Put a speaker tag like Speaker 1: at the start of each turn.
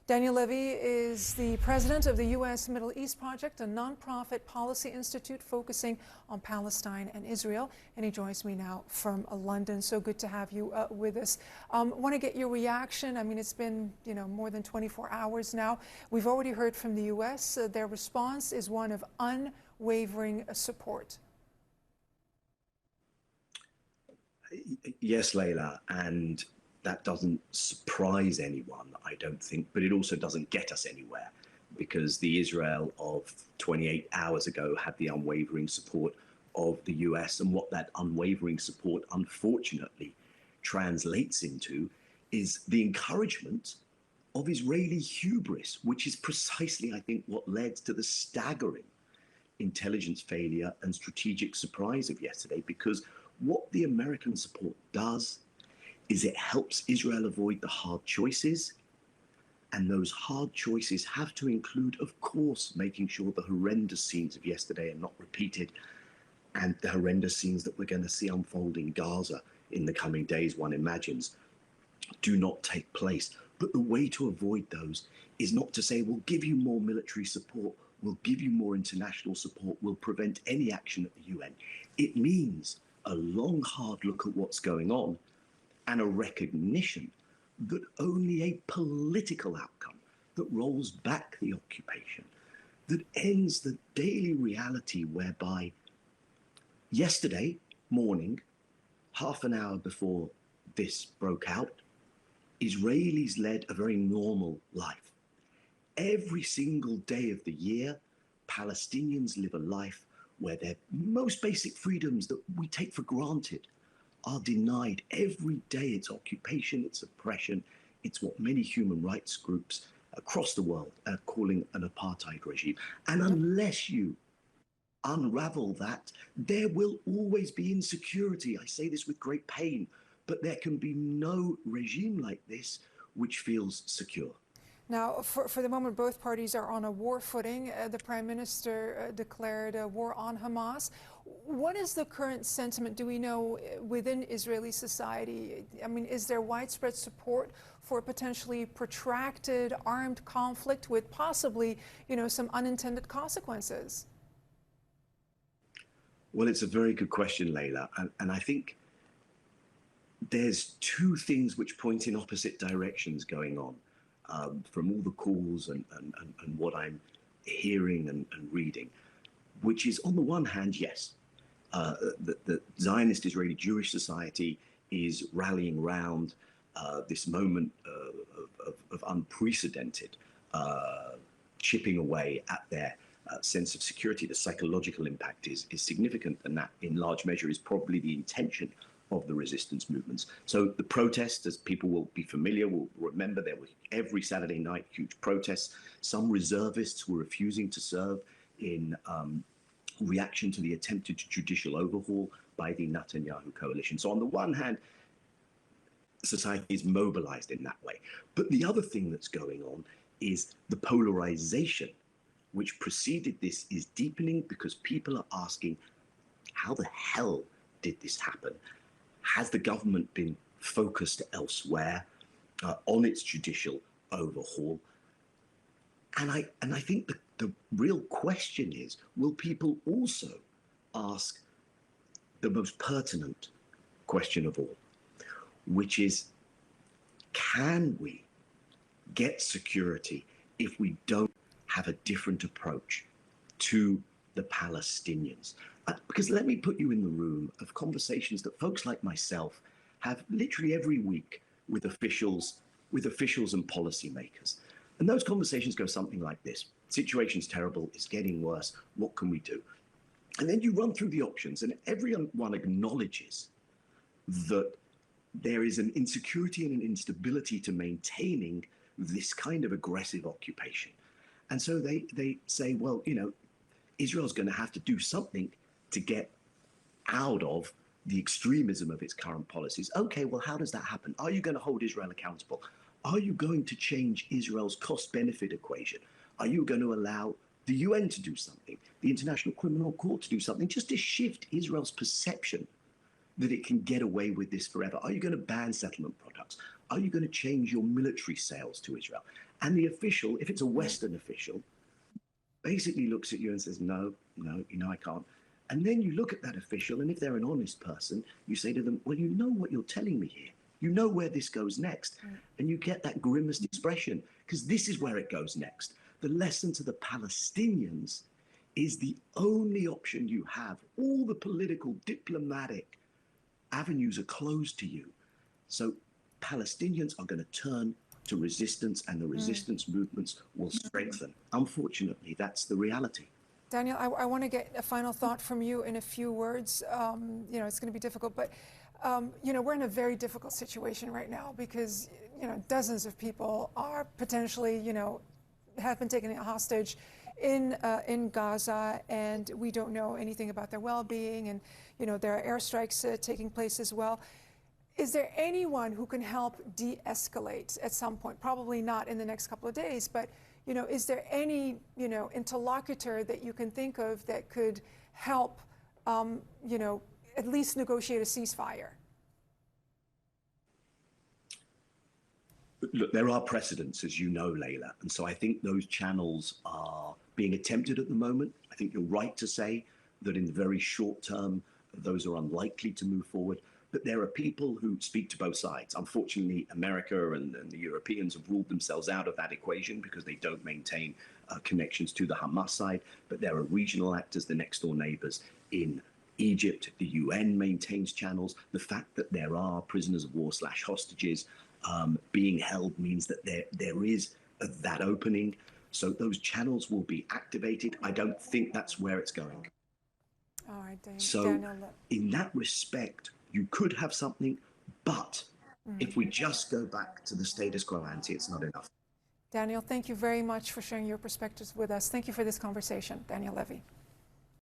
Speaker 1: Daniel Levy is the president of the U.S. Middle East Project, a nonprofit policy institute focusing on Palestine and Israel. And he joins me now from London. So good to have you with us. Want to get your reaction. I mean, it's been, more than 24 hours now. We've already heard from the U.S. Their response is one of unwavering support.
Speaker 2: Yes, Leila, and that doesn't surprise anyone, I don't think, but it also doesn't get us anywhere, because the Israel of 28 hours ago had the unwavering support of the US, and what that unwavering support unfortunately translates into is the encouragement of Israeli hubris, which is precisely, I think, what led to the staggering intelligence failure and strategic surprise of yesterday, because what the American support does is it helps Israel avoid the hard choices. And those hard choices have to include, of course, making sure the horrendous scenes of yesterday are not repeated, and the horrendous scenes that we're going to see unfold in Gaza in the coming days, one imagines, do not take place. But the way to avoid those is not to say, we'll give you more military support, we'll give you more international support, we'll prevent any action at the UN. It means a long, hard look at what's going on, and a recognition that only a political outcome that rolls back the occupation, that ends the daily reality whereby yesterday morning, half an hour before this broke out, Israelis led a very normal life. Every single day of the year, Palestinians live a life where their most basic freedoms that we take for granted are denied every day. It's occupation, it's oppression, it's what many human rights groups across the world are calling an apartheid regime. And unless you unravel that, there will always be insecurity. I say this with great pain, but there can be no regime like this which feels secure.
Speaker 1: Now, for the moment, both parties are on a war footing. The Prime Minister declared a war on Hamas. What is the current sentiment, do we know, within Israeli society? I mean, is there widespread support for potentially protracted armed conflict with possibly, some unintended consequences?
Speaker 2: Well, it's a very good question, Leila. And I think there's two things which point in opposite directions going on. From all the calls and what I'm hearing and reading, which is, on the one hand, yes, the Zionist Israeli Jewish Society is rallying around this moment of unprecedented chipping away at their sense of security. The psychological impact is significant, and that in large measure is probably the intention of the resistance movements. So the protests, as people will be familiar, will remember, there were every Saturday night huge protests. Some reservists were refusing to serve in reaction to the attempted judicial overhaul by the Netanyahu coalition. So on the one hand, society is mobilized in that way. But the other thing that's going on is the polarization which preceded this is deepening, because people are asking, how the hell did this happen? Has the government been focused elsewhere on its judicial overhaul? And I think the real question is, will people also ask the most pertinent question of all, which is, can we get security if we don't have a different approach to the Palestinians? Because let me put you in the room of conversations that folks like myself have literally every week with officials and policymakers. And those conversations go something like this: situation's terrible, it's getting worse, what can we do? And then you run through the options, and everyone acknowledges that there is an insecurity and an instability to maintaining this kind of aggressive occupation. And so they say, well, Israel's going to have to do something to get out of the extremism of its current policies. Okay, well, how does that happen? Are you going to hold Israel accountable? Are you going to change Israel's cost-benefit equation? Are you going to allow the UN to do something, the International Criminal Court to do something, just to shift Israel's perception that it can get away with this forever? Are you going to ban settlement products? Are you going to change your military sales to Israel? And the official, if it's a Western official, basically looks at you and says, no, no, I can't. And then you look at that official, and if they're an honest person, you say to them, well, you know what you're telling me here. You know where this goes next. And you get that grimaced expression, because this is where it goes next. The lesson to the Palestinians is the only option you have. All the political, diplomatic avenues are closed to you. So Palestinians are going to turn to resistance, and the resistance movements will strengthen. Unfortunately, that's the reality.
Speaker 1: Daniel, I want to get a final thought from you in a few words. It's going to be difficult, but we're in a very difficult situation right now because dozens of people are potentially have been taken hostage in Gaza, and we don't know anything about their well-being, and there are airstrikes taking place as well. Is there anyone who can help de-escalate at some point? Probably not in the next couple of days, but is there any interlocutor that you can think of that could help at least negotiate a ceasefire?
Speaker 2: Look, there are precedents, as you know, Layla, and so I think those channels are being attempted at the moment. I think you're right to say that in the very short term, those are unlikely to move forward. But there are people who speak to both sides. Unfortunately, America and the Europeans have ruled themselves out of that equation because they don't maintain connections to the Hamas side. But there are regional actors, the next door neighbors in Egypt. The UN maintains channels. The fact that there are prisoners of war / hostages being held means that there is that opening. So those channels will be activated. I don't think that's where it's going.
Speaker 1: All right, Daniel.
Speaker 2: So in that respect, you could have something, but if we just go back to the status quo ante, it's not enough.
Speaker 1: Daniel, thank you very much for sharing your perspectives with us. Thank you for this conversation. Daniel Levy.